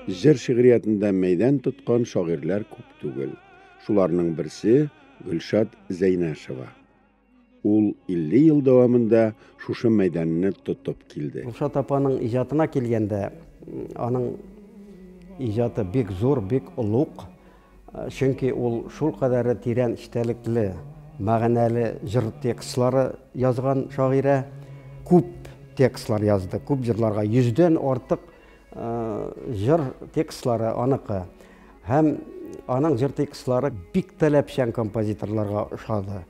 Жыр шигъриятында мәйдан тоткан шагыйрьләр күп түгел. Шуларның берсе Гөлшат Зәйнәшева. Ул 50 ел дәвамында шушы мәйданны тотып килде. Гөлшат апаның иҗатына килгәндә, аның иҗаты бик зур, бик улуг. Чөнки ул шул кадәр тирән эчтәлекле, мәгънәле җыр текстлары язган шагыйрә. Күп текстлар язды, күп җырларга 100дән артык җыр текстлары аныкы. Һәм аның җыр текстлары бик таләпчән композиторларга ошады.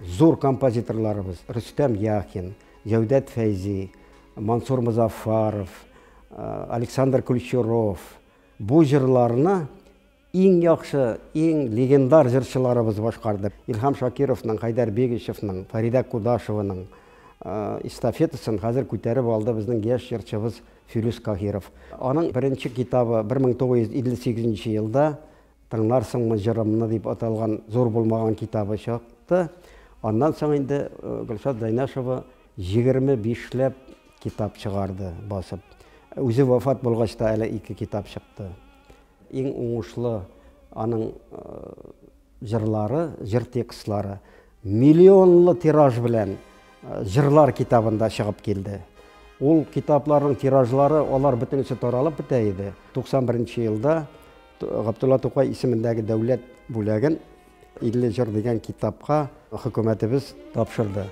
Зур композиторларыбыз Рөстәм Яхин, Җәүдәт Фәйзи, Мансур Музаффаров, Александр Кульчуров. Бу җырларны иң яхшы, иң легендар җырчыларыбыз башкарды. Илһам Шакировның, Хайдар Бегишевның, Фарида Кудашеваның эстафетасын хәзер күтәреп алды безнең яшь җырчыбыз Фирүз Каһиров. Аның беренче китабы 1958 елда "Тыңларсыңмы җырымны" дип аталган зур булмаган китабы чыкты. Аннан соң инде Гөлшат Зәйнәшева 25ләп китап чыгарды басып. Үзе вафат булгач та әле 2 китап чыкты. Иң уңышлы аның җырлары, җыр текстлары миллионлы тираж белән җырлар китабында чыгып килде. Ул китапларның тиражлары, алар бөтенесе таралып бетә иде. 91 елда Габдулла Тукай исемендәге дәүләт бүләген 50 җыр дигән китапка хөкүмәтебез тапшырды.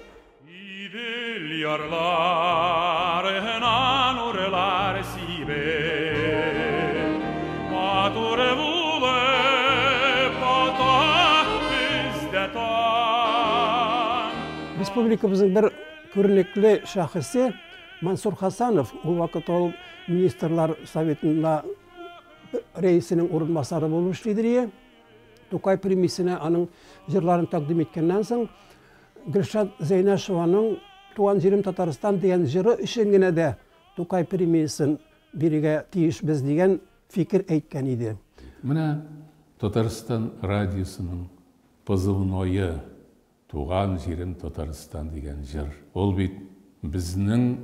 Республикабызның бер күренекле шәхесе Мансур Хасанов, ул вакыт ул министрлар советында рәисенең урынбасары булып эшләде. Тукай премиясенә аның җырларын тәкъдим иткәннән соң Гөлшат Зәйнәшеваның "Туган җирем Татарстан" дигән җыры өчен генә дә Тукай премиясын бирергә тиеш без дигән фикер әйткән иде. Менә Татарстан радиосының позывное "Туган җирем Татарстан" дигән җыр. Ул бит безнең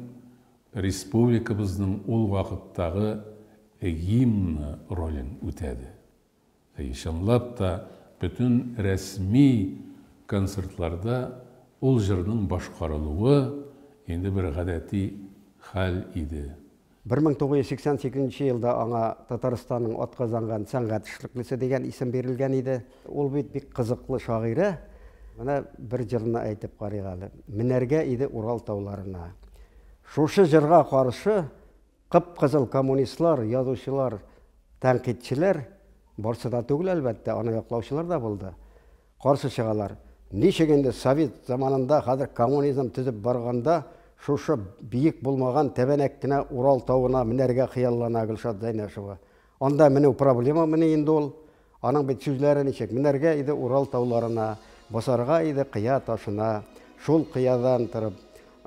республикабызның ул вакыттагы гимн ролен үтәде. Чынлап та бүтән рәсми концертларда ул җырның башкарылуы инде бер гадәти хәл иде. 1988 елда аңа Татарстанның атказанган сәнгать эшлеклесе дигән исем бирелгән иде. Ул бит бик кызыклы шагыйрә. Менә бер җырны әйтеп карыйк әле. Менәргә иде Урал тауларына. Шушы җырга каршы кып-кызыл коммунистлар, язучылар, тәнкыйтьчеләр, барсы да түгел әлбәттә, аны яклаучылар да булды. Каршы чыгалар. Ничек инде Совет заманында хәзер коммунизм төзеп барганда шушы биек булмаган тәбәнәк кенә Урал тауына менәргә хыяллана Гөлшат Зәйнәшева. Анда менә проблема менә инде ул. Аның бит сүзләре ничек? Менәргә иде Урал тауларына, басарга иде кыя ташына, шул кыядан торып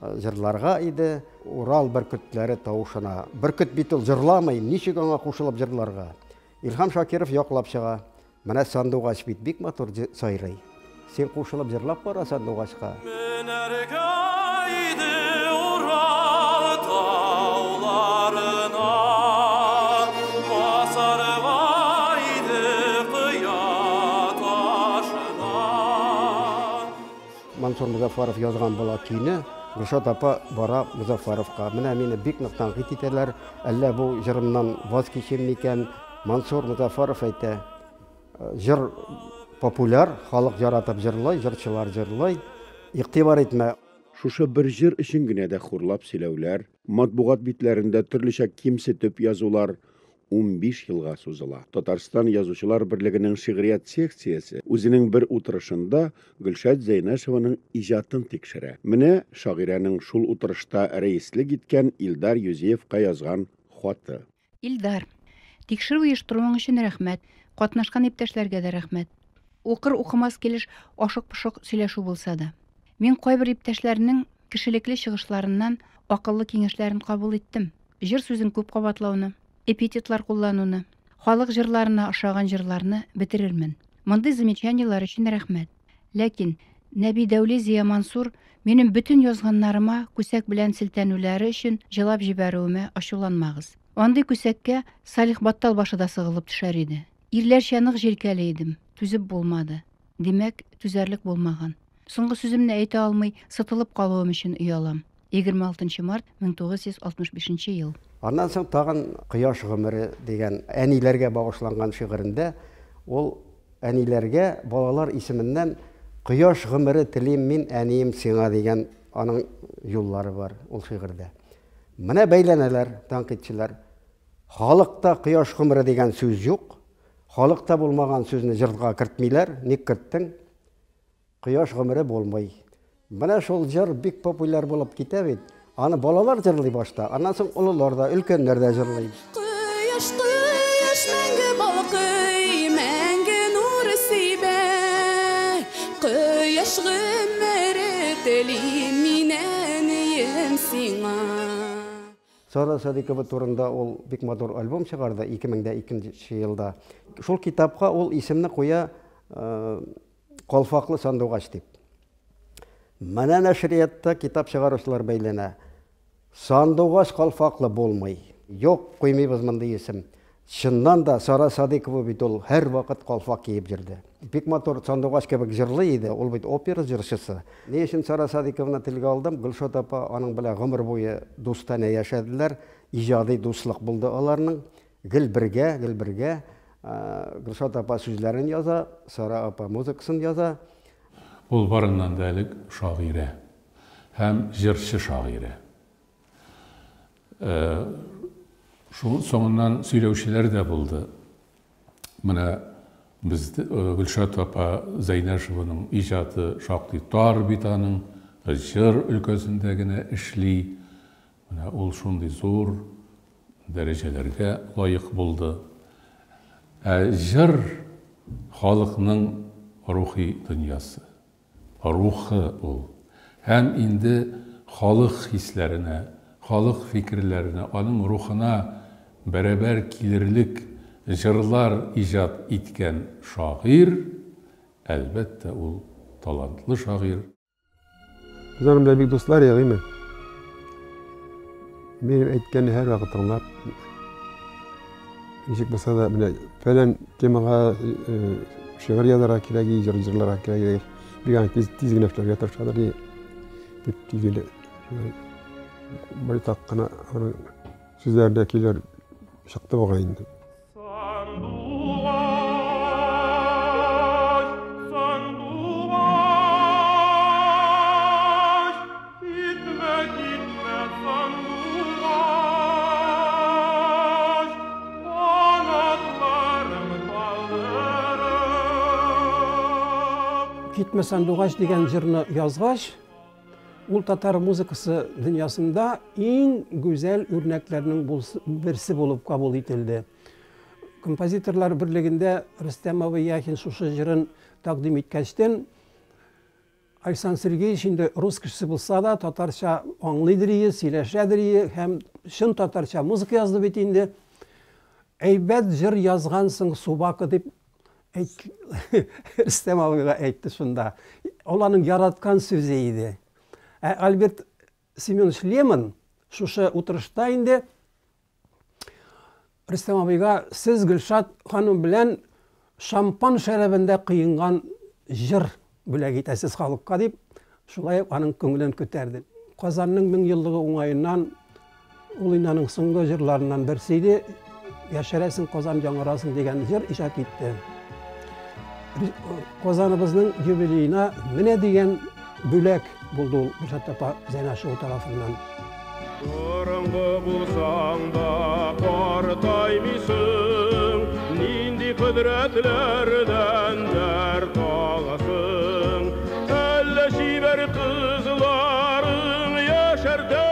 җырларга иде Урал бөркетләре тавышына. Бөркет бит ул җырламый, ничек аңа кушылып җырларга? Илһам Шакиров яклап чыга. Менә Сандугач бит бик матур сайрый. Сен кушылып җырлап бара Сандугачка. Мансур Музаффаров язган була көйне, Гөлшат апа бара Музаффаровка. Менә мине бик нык тәнкыйть итәләр. Әллә бу җырымнан ваз кичем микән? Мансур Музаффаров әйтә, җыр популяр, халык яратып җырлый, җырчылар җырлый. Игътибар итмә. Шушы бер җыр өчен генә дә хурлап сөйләүләр, матбугат битләрендә төрлечә кимсетеп язулар 15 елга сузыла. Татарстан язучылар берлегенең шигърият секциясе үзенең бер утырышында Гөлшат Зәйнәшеваның иҗатын тикшерә. Менә шагыйрәнең шул утырышта рәислек иткән Илдар Юзеевка язган хаты. Илдар, тикшерү оештыруың өчен рәхмәт. Катнашкан иптәшләргә дә рәхмәт. Укыр-укымас килеш ашык-пошык сөйләшү булса да. Мин кайбер иптәшләрнең кешелекле чыгышларыннан акыллы киңәшләрен кабул иттем. Җыр сүзен күп кабатлауны, эпитетлар куллануны, халык җырларына ошаган җырларны бетерермен. Мондый замечаниялар өчен рәхмәт. Ләкин Нәби Дәүли Зия Мансур минем бүтән язганнарыма күсәк белән силтәнүләре өчен җылап җибәрүемә ачуланмагыз. Андый күсәккә Салих Баттал башы да сығылып төшәр иде. Ирләрчә нык җилкәле идем, түзеп булмады. Димәк, түзәрлек булмаган. Соңгы сүземне әйтә алмый, сытылып калуым өчен уялам. 26 март 1965 ел. Аннан соң тагын Кояш гомере дигән әниләргә багышланган шигырендә ул әниләргә балалар исеменнән Кояш гомере телим мин әнием сиңа дигән аның юллары бар ул шигырьдә. Менә бәйләнәләр тәнкыйтьчеләр. Халыкта Кояш гомере дигән сүз юк. Халыкта булмаган сүзне җырга кертмиләр. Ник керттең? Кояш гомере булмый. Менә шул җыр бик популяр булып китә бит. Аны балалар җырлый башта, аннан соң улылар да, өлкәннәр дә җырлый. Кояш, кояш, мәңге балкый, мәңге нур сибә. Кояш гомере телим мин әнием сиңа. Сара Садикова турында ул бик матур альбом чыгарды 2002 елда. Шул китапка ул исемне куя Калфаклы сандугач дип. Менә нәшриятта китап чыгаручылар бәйләнә. Сандугач Калфаклы булмый. Юк, куймыйбыз мондый исем. Чыннан да Сара Садикова бит ул һәр вакыт калфак киеп җирде. Бик матур сандугач кебек җырлый иде, ул бит опера җырчысы. Ни өчен Сара Садикованы телгә алдым? Гөлшат апа аның белән гомер буе дустана яшәделәр. Иҗади дуслык булды аларның. Гел бергә. Гөлшат апа сүзләрен яза, Сара апа музыкасын яза. Ул барыннан да элек шагыйрә һәм җырчы шагыйрә. Шул соңыннан сөйләүчеләр дә булды. Менә бездә Гөлшат апа Зәйнәшеваның иҗаты шактый тар бит аның, җыр өлкәсендә генә эшли. Менә ул шундый зур дәрәҗәләргә лаек булды. Җыр халыкның рухи дөньясы. Рухы ул. Һәм инде халык хисләренә, халык фикерләренә, аның рухына бәрабәр килерлек җырлар иҗат иткән шагыйрь, әлбәттә ул талантлы шагыйрь. Без аның белән бик дуслар ягыймы. Мин әйткәнне һәр вакыт аңлап, ничек булса да менә фәлән темага шигырь язарга кирәк, җырларга кирәк. Биган тиз генә эшләргә тырышалар дип тизеле. Байтак кына сүзләрдә килер чыкты бугай инде. Китмә сандугач дигән җырны язгач, ул татар музыкасы дөньясында иң гүзәл үрнәкләрнең берсе булып кабул ителде. Композиторлар берлегендә Рөстәм Яхин шушы җырын тәкъдим иткәчтән Александр Сергеевич инде рус кешесе булса да татарча аңлыйдыр, сөйләшәдер һәм шын татарча музыка язды бит инде. Әйбәт җыр язгансың Субака дип Рөстәм абыйга әйтте шунда. Ул аның яраткан сүзе иде. Альберт Семенович Лемон шушы утырышта инде Рөстәм абыйга сез Гөлшат ханым белән шампан шәрабендә кыйынган җыр бүләк итәсез халыкка дип, шулай аның күңелен күтәрде. Казанның 1000 еллыгы уңаеннан ул инаның соңгы җырларыннан берсе иде. Яшәрәсең Казан яңарасың дигән җыр иҗат итте. Казаныбызның юбилеена менә дигән бүләк булды ул Гөлшат апа Зәйнәшева тарафыннан. Караңгы булсаң да картаймыйсың, нинди кодрәтләрдән дәрт аласың. Әллә шибәр кызларың яшәрдә,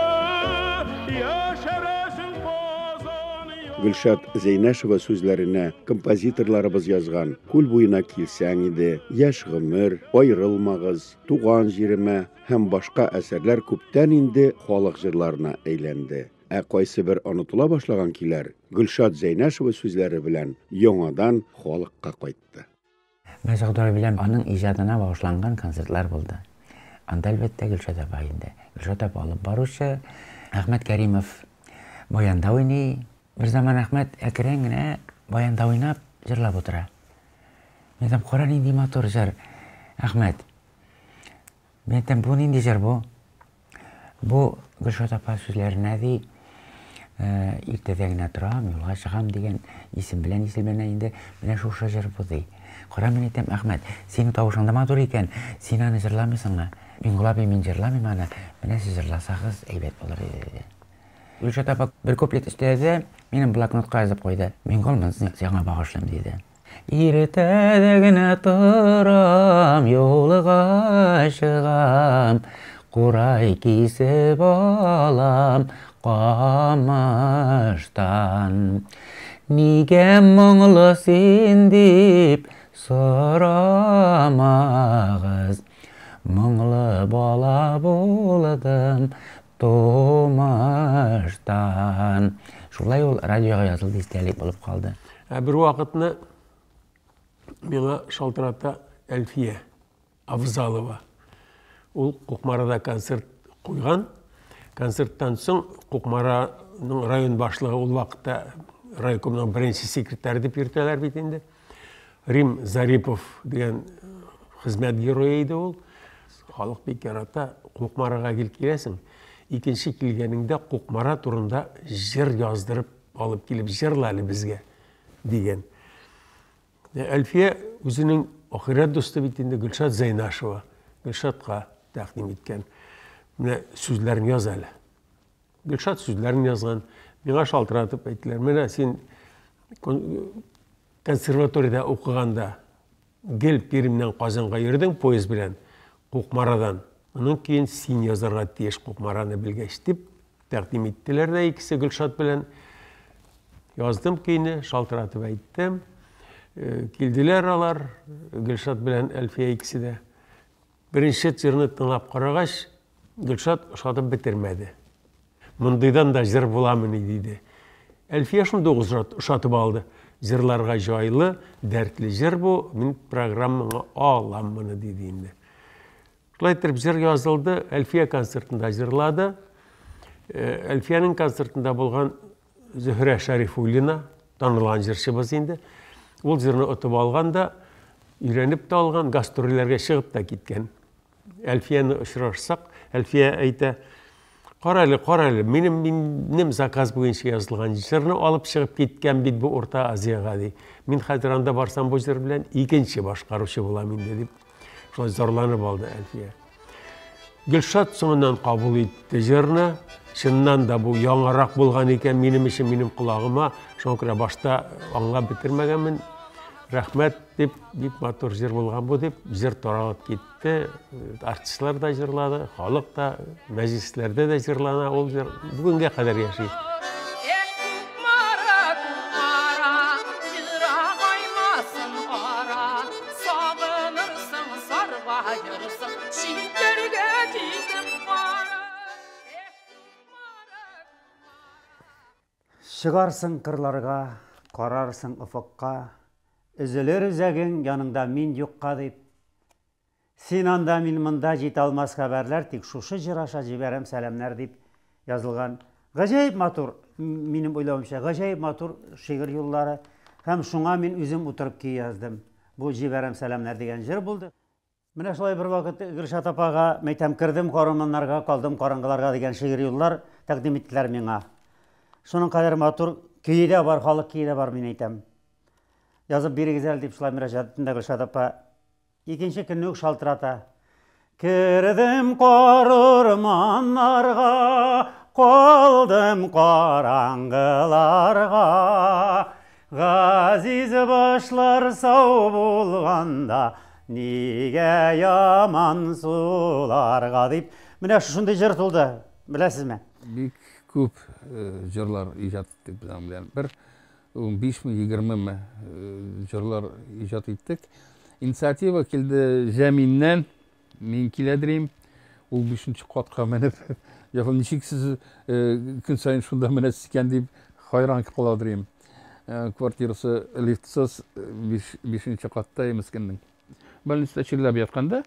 яшәрәсең Казан. Гөлшат Зәйнәшева сүзләренә композиторларыбыз язган «Күл буена килсәң иде», «Яшь гомер», «Айрылмагыз», «Туган җиремә» һәм башка әсәрләр күптән инде халык җырларына әйләнде. Кайсы бер онытыла башлаган көйләр Гөлшат Зәйнәшева сүзләре белән яңадан халыкка кайтты. Мәҗгъдәр белән аның иҗатына багышланган концертлар булды. Анда әлбәттә Гөлшат апа инде. Гөлшат апа алып баручы, Әхмәт Кәримов баянда уйный, Bir zaman Ахмет әкрен генә баянда уйнап, җырлап утыра. Мен әйтәм, кара нинди матур җыр, Ахмет. Мен әйтәм, бу нинди җыр бу? Бу Гөлшат апа сүзләренә ди, иртәдә генә торам, юлга чыгам дигән исем белән исемләнә инде. Менә шушы җыр бу ди. Кара, мен әйтәм, Ахмет, синең тавышың да матур икән, син аны җырламыйсыңмы? Миңгол мен җырламыйм аны. Менә сез җырласагыз, әйбәт булыр иде. Гөлшат апа бер куплет эшләде, минем блокнотка язып куйды. Миңгол, мен сиңа багышлыйм диде. Иртәдә генә торам, юлга чыгам, курай кисеп алам камыштан. Нигә моңлы син дип сорамагыз, моңлы бала булдым тумыштан. Шулай ул радиога язылды, истәлек булып калды. Бір вақытны миңа шалтырата Әлфия Абзалова. Ул Кукмарада концерт қойған. Концерттан соң Кукмараның район башлығы ул вақытта райкомның бірінші секретары деп ертелер бит инде. Рим Зарипов деген хезмәт геройы иде ул. Халық бик ярата, Кукмарага келесің. Икенче килгәнеңдә Кукмара турында җыр яздырып алып килеп җырлады безгә дигән. Әлфия үзенең ахират дусты бит инде Гөлшат Зайнашева, Гөлшатка тәкъдим иткән. Менә сүзләрен яз әле. Гөлшат сүзләрен язган, миңа шалтыратып әйттеләр. Менә син консерваториядә укыганда гел Пермьнән Казанга йөрдең поезд белән Кукмарадан. Onun keyin sin yazarga tiyеш Кукмараны белгәч дип тәкъдим иттеләр дә икесе Гөлшат белән. Яздым кейне, шалтыратып әйттем. Килделәр алар Гөлшат белән Әлфия икесе дә. Беренче җырны тыңлап карагач, Гөлшат шатып бетермәде. Мондыйдан да җыр буламыни диде. Әлфия шунда шатып алды. Җырларга җайлы, дәртле җыр бу, мин программаңа аламмыни диде инде. Шулай итеп җыр язылды, Әлфия концертында җырлады. Әлфиянең концертында булган Зөһрә Шәрифуллина, танылган җырчыбыз инде. Ул җырны отып алганда, өйрәнеп тә алган, гастрольләргә чыгып та киткән. Әлфияны очрашсак, Әлфия әйтә: "Кара әле, минем заказ буенча язылган җырны алып чыгып киткән бит бу Урта Азияга ди. Мин хәзер анда барсам бу җыр белән икенче башкаручы булам инде" дип. Шулай зарланып алды Әлфия. Гөлшат соңыннан кабул итте җырны. Чыннан да бу яңарак булган икән минем өчен, минем колагыма. Шуңа күрә башта аңлап бетермәгәнмен. Рәхмәт дип, бик матур җыр булган бу дип, җыр таралып китте. Артистлар да җырлады, халык та, мәҗлесләрдә дә җырлана. Ул җыр бүгенгә кадәр яши. Шығарсың қырларға, қарарсың ұфыққа, үзілер үзәгің яныңда мен юққа деп. Сен анда мен мында жете алмас хабарлар, тек шушы жыр аша жіберем сәлемнәр деп язылған. Ғажайып матур, менің ойлауымша, ғажайып матур шигыр юллары. Һәм шуңа мен үзім отырып кей яздым. Бұл жіберем сәлемнәр деген жыр болды. Менә шулай бір вакыт Гөлшат апага мәйтәм кірдім қарыманларға, қалдым қараңғыларға деген шигыр юллар тәкъдим иттеләр миңа. Шуның кадәр матур көйдә бар, халык көйдә бар, мин әйтәм. Язып бирегез әле дип шулай мөрәҗәгать иттем дә Гөлшат апа икенче көнне үк шалтырата. Кирдем карыманнарга, калдым караңгыларга, газиз башлар сау булганда, нигә яман суларга дип. Менә шундай җыр тулды, беләсезме? Бик күп җырлар иҗат итеп белән. Бер 15-20 җырлар иҗат иттек. Инициатива килде Җәминнән, мин киләдерим. Ул 5нче катка менеп, ягъни ничексез көн сайын шунда менә сикән дип хайран каладырым. Квартирасы лифтсыз 5нче катта мискеннең. Больница чирләп ятканда,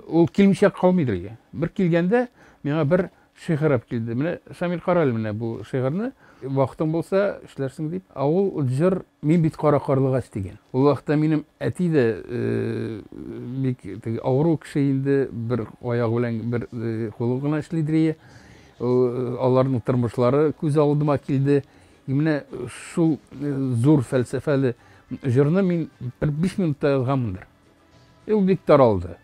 ул килмичә калмыйдыр. Бер килгәндә миңа бер шигырь килде. Менә Шамил Карал менә бу шигырьне Вакытың булса эшләрсең дип. Ул җыр мин бит кара карлыгач дигән. Ул вакытта минем әти дә бик авыру кеше инде, бер аяк белән бер кулы гына эшлидер. Аларның тормышлары күз алдыма килде. Менә шул зур фәлсәфәле җырны мин бер 5 минутта язганмындыр. Ул бик таралды.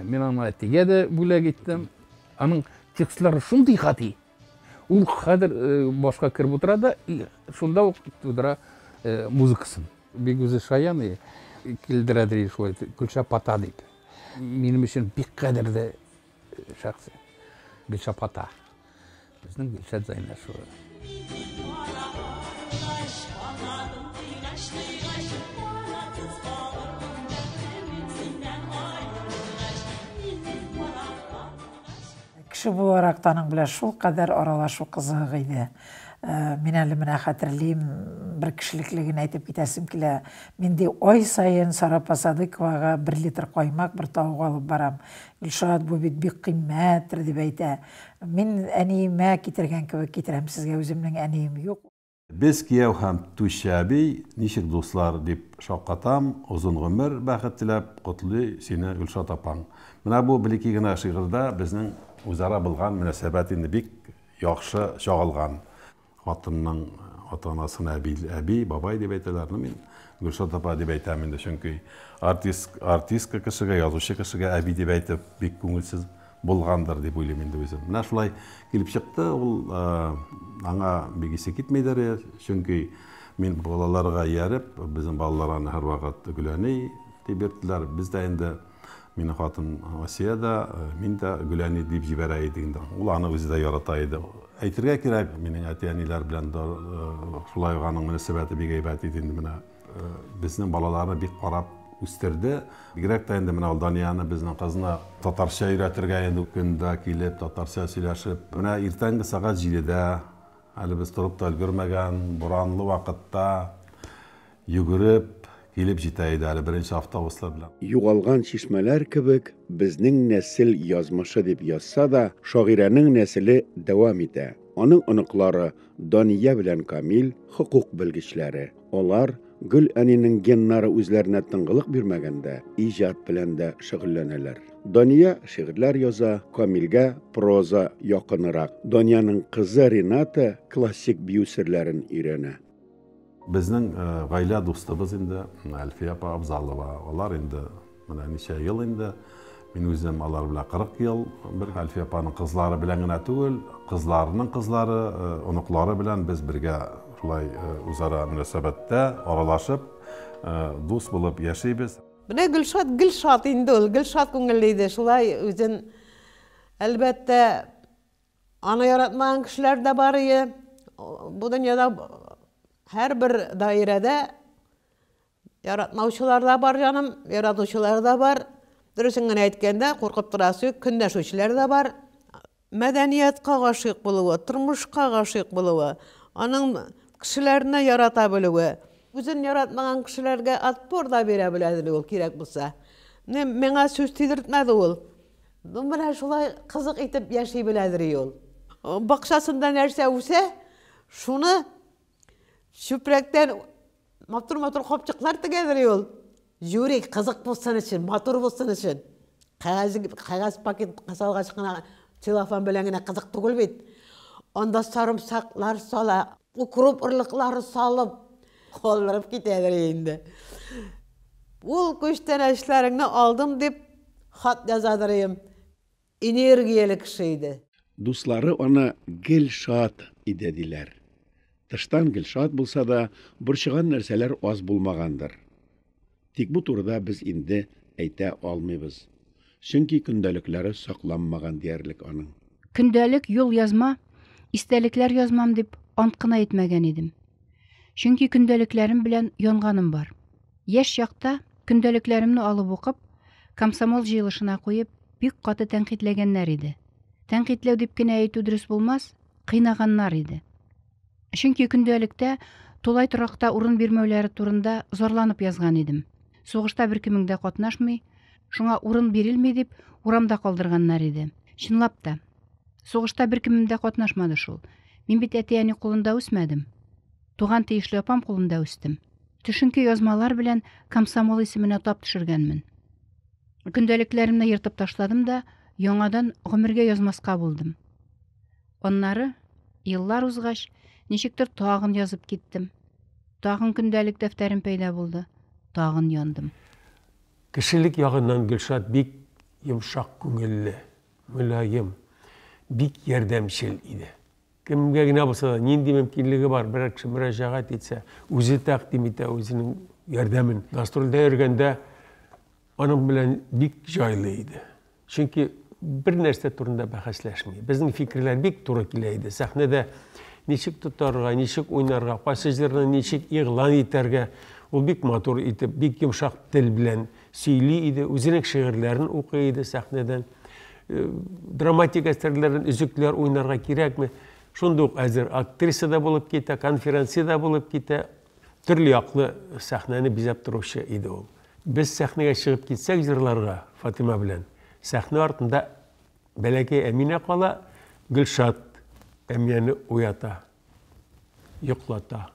Мин аны әтигә дә бүләк иттем. Аның текстлары шундый хати. Ул хәзер башка кереп утыра да, шунда ук тудыра музыкасын. Бик үзе шаян килдерәдер шулай, Гөлшапата дип. Минем өчен бик кадерле дә шәхси. Гөлшапата. Безнең Гөлшат Зайнашева. Кеше буларак таның белән шул кадәр аралашу кызык иде. Мин әле менә хәтерлим, бер кешелеклеген әйтеп китәсем килә. Минде ай сайын Сарапа Садыковага 1 литр каймак, бер тавык алып барам. Гөлшат, бу бит бик кыйммәттер дип әйтә. Мин әниемә китергән кебек китерәм сезгә, үземнең әнием юк. Без кияү һәм түшәби, ничек дуслар дип шаккатам, озын гомер бәхет теләп, котлый сине Гөлшат апаң. Менә бу билеки генә шигырьдә безнең үзара булган мөнәсәбәт инде бик яхшы чагылган. Хатынның ата-анасын әби, бабай дип әйтәләр. Мин Гөлшат апа дип әйтәм инде, чөнки артистка кешегә, язучы кешегә әби дип әйтеп бик күңелсез булгандыр дип уйлыйм инде үзем. Менә шулай килеп чыкты, ул аңа бик исе китмәйдер, чөнки мин балаларга ярып, безнең балаларны һәр вакыт Гөләни дип йөрттеләр. Без дә инде мине хатын Асия да, мин дә Гөләни дип җибәрә идек инде. Ул аны үзе дә ярата иде. Әйтергә кирәк, минең әти-әниләр белән дә шулай аның мөнәсәбәте бик әйбәт иде инде. Менә безнең балаларны бик карап үстерде. Бигрәк тә инде менә ул Данияны безнең кызны татарча өйрәтергә инде көндә килеп, татарча сөйләшеп. Менә иртәнге сагат 7-дә, әле без торып та өлгермәгән, буранлы вакытта йөгереп килеп җитә иде әле беренче автобуслар белән. Югалган чишмәләр кебек, безнең нәсел язмышы дип язса да, шагыйрәнең нәселе дәвам итә. Аның оныклары Дания белән Камил хукук белгечләре. Алар Гөл әнинең геннары үзләренә тыңгылык бирмәгәндә, иҗат белән дә шөгыльләнәләр. Дания шигырьләр яза, Камилгә проза якынрак. Данияның кызы Рената классик бию серләрен өйрәнә. Безнең гаилә дустыбыз инде Әлфия апа Абзалова. Алар инде менә ничә ел инде. Мин үзем алар белән 40 ел бер Әлфия апаның кызлары белән генә түгел, кызларының кызлары, оныклары белән без бергә шулай үзара мөнәсәбәттә аралашып, дус булып яшибез. Менә Гөлшат инде ул, Гөлшат күңелле иде, шулай үзен әлбәттә аны яратмаган кешеләр дә бар иде. Бу дөньяда һәр бер даирәдә яратмаучылар да бар, җаным, яратучылар да бар. Дөресен генә әйткәндә, куркып торасы көнләшүчеләр дә бар. Мәдәниятка гашыйк булуы, тормышка гашыйк булуы, аның кешеләрне ярата белүе, үзен яратмаган кешеләргә отпор да бирә беләдер ул кирәк булса. Миңа сүз тидертмәде ул. Менә шулай кызык итеп яши беләдер ул. Бакчасында нәрсә үсә, шуны чүпрәктән матур капчыклар тегәдер ул. Юрик кызык булсын өчен, матур булсын өчен. Кагаз пакет касалгач кына телефон белән генә кызык түгел бит. Анда сарымсаклар сала, укроп ырлыклары салып, калдырып китәдер инде. Ул күчтән эшләреңне алдым дип хат язадырым. Энергияле кеше иде. Дуслары аны Гөлшат иде диләр. Тыштан Гөлшат булса да, борчыган нәрсәләр аз булмагандыр. Тик бу турыда без инде әйтә алмыйбыз. Чөнки көндәлекләре сакланмаган диярлек аның. Көндәлек юл язма, истәлекләр язмам дип ант кына әйтмәгән идем. Чөнки көндәлекләрем белән янганым бар. Яшь чакта көндәлекләремне алып укып, комсомол җыелышына куеп, бик каты тәнкыйтьләгәннәр иде. Тәнкыйтьләү дип кенә әйтү дөрес булмас, кыйнаганнар иде. Чөнки көндәлектә тулай торакта урын бирмәүләре турында зарланып язган идем. Сугышта беркемең дә катнашмый, шуңа урын бирелми дип урамда калдырганнар иде. Чынлап та, сугышта беркемең дә катнашмады шул. Мин бит әти-әни кулында үсмәдем. Туган тиешле апам кулында үстем. Төшенке язмалар белән комсомол исеменә тап төшергәнмен. Көндәлекләремне йыртып ташладым да, яңадан гомергә язмаска булдым. Аннары, еллар узгач, ничектер тагын язып киттем. Тагын көндәлек дәфтәрем пәйда булды. Тагын яндым. Кешелек ягыннан Гөлшат бик йомшак күңелле, мөлаем, бик ярдәмчел иде. Кемгә генә булса да, нинди мөмкинлеге бар, берәр кеше мөрәҗәгать итсә, үзе тәкъдим итә үзенең ярдәмен. Гастрольдә йөргәндә аның белән бик җайлы иде. Чөнки бер нәрсә турында бәхәсләшми. Безнең фикерләр бик туры килә иде. Сәхнәдә ничек тотарга, ничек уйнарга, пассажирны ничек игълан итәргә, ул бик матур итеп, бик йомшак тел белән сөйли иде, үзенең шигырьләрен укый иде сәхнәдән. Драматик әсәрләрдән өзекләр уйнарга кирәкме? Шундый ук әзер актрисада булып китә, конференцияда булып китә, төрле яклы сәхнәне бизәп торучы иде ул. Без сәхнәгә чыгып китсәк җырларга Фатима белән, сәхнә артында бәләкәй Әминә кала, Гөлшат Әминәне уята, йоклата,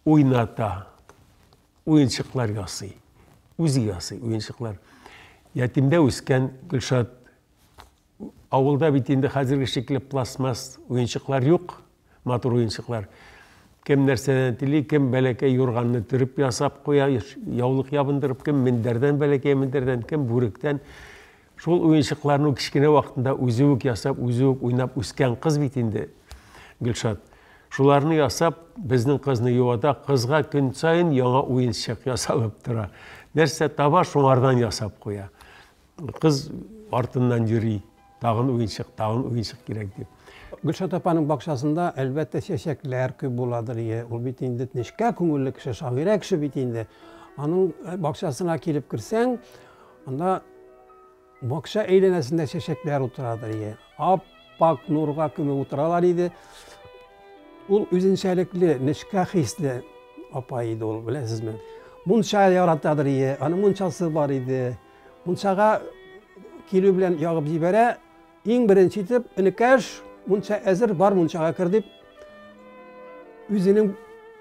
уйната, уенчыклар ясый, үзе ясый уенчыклар. Ятимдә үскән Гөлшат, авылда бит инде хәзерге шикелле пластмасс уенчыклар юк, матур уенчыклар. Кем нәрсәдән тели, кем бәләкәй юрганны төреп ясап куя, яулык ябындырып, кем мендәрдән бәләкәй мендәрдән, кем бүректән. Шул уенчыкларны кичкенә вакытында үзе үк ясап, үзе үк уйнап үскән кыз бит инде Гөлшат. Шуларны ясап, безнең кызны юата, кызга көн сайын яңа уенчык ясалып тора. Нәрсә таба, шуңардан ясап куя. Кыз артыннан йөри, тагын уенчык кирәк дип. Гөлшат апаның бакчасында әлбәттә чәчәкләр күп буладыр. Ул бит инде нечкә күңелле кеше, шагыйрә кеше бит инде. Аның бакчасына килеп керсәң, анда бакча әйләнәсендә чәчәкләр утырадыр. Ап-пак нурга күмеп утыралар иде. Ул үзенчәлекле, нечкә хисле апа иде ул, беләсезме? Мунча яратадыр, аның мунчасы бар иде. Мунчага килү белән ягып җибәрә, иң беренче итеп, энекәш мунча әзер, бар мунчага кер дип, үзенең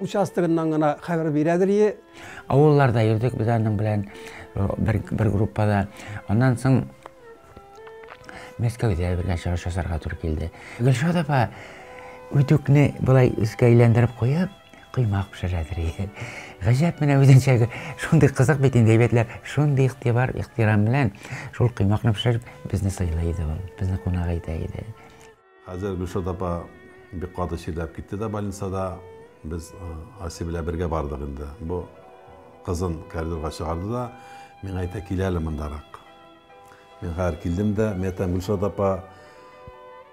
участогыннан гына хәбәр бирәдер. Авылларда йөрдек без аның белән бер группада. Аннан соң Мәскәүдә бергә чыгыш ясарга туры килде. Гөлшат апа үтүкне булай өскә әйләндереп куеп, кыймак пешерәдер. Гаҗәп менә үзенчә шундый кызык бит инде әйбәтләр, шундый игътибар, ихтирам белән шул кыймакны пешереп безне сыйлый иде ул, безне кунак итә иде. Хәзер Гөлшат апа бик каты сөйләп китте дә больницада. Без Аси белән бергә бардык инде. Бу кызын коридорга чыгарды да, мин әйтә килә әле мондарак. Мин хәзер килдем дә, мен әйтәм, Гөлшат апа,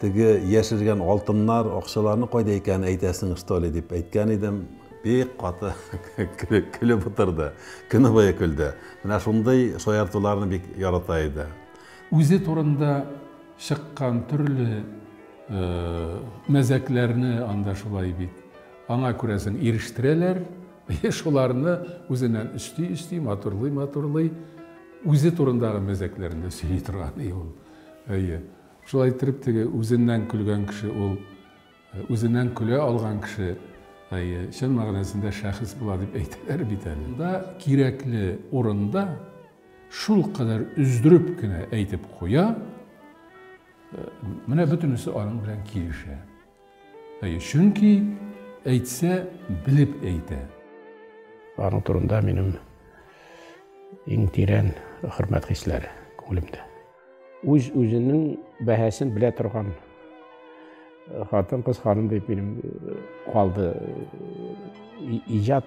теге яшергән алтыннар, акчаларны кайда икәнен әйтәсең, что ли дип әйткән идем. Бик каты көлеп утырды. Көне буе көлде. Менә шундый шаяртуларны бик ярата иде. Үзе турында чыккан төрле мәзәкләрне анда шулай бит. Аңа күрәсең ирештирәләр, шуларны үзеннән өсти, матурлый, үзе турындагы мәзәкләрне сөйли торган ул. Шулай итеп теге үзеннән көлгән кеше, ул үзеннән көлә алган кеше, чын мәгънәсендә шәхес була дип әйтәләр бит әле. Да кирәкле урында шул кадәр үздереп кенә әйтеп куя, менә бөтенесе аның белән килешә. Чөнки әйтсә, белеп әйтә. Аның турында минем иң тирән хөрмәт хисләре күңелемдә. Үзенең бәһәсен белә торган хатын-кыз ханым дип минем калды. Иҗат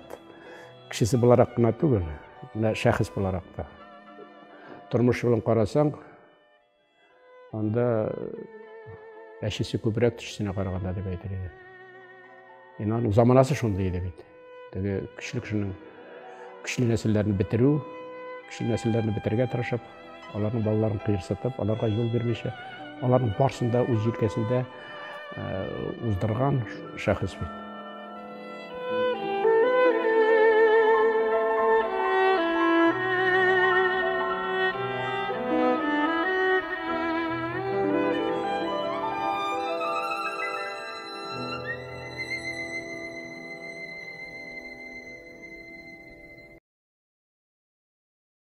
кешесе буларак кына түгел, шәхес буларак та. Тормыш белән карасаң, анда әшесе күбрәк төшсенә караганда дип әйтер иде. Аның заманасы шундый иде бит. Теге көчле нәселләрне бетерү, көчле нәселләрне бетергә тырышып, аларның балаларын кыерсытып, аларга юл бирмичә, аларның барсын да үз җилкәсендә уздырган шәхес бит.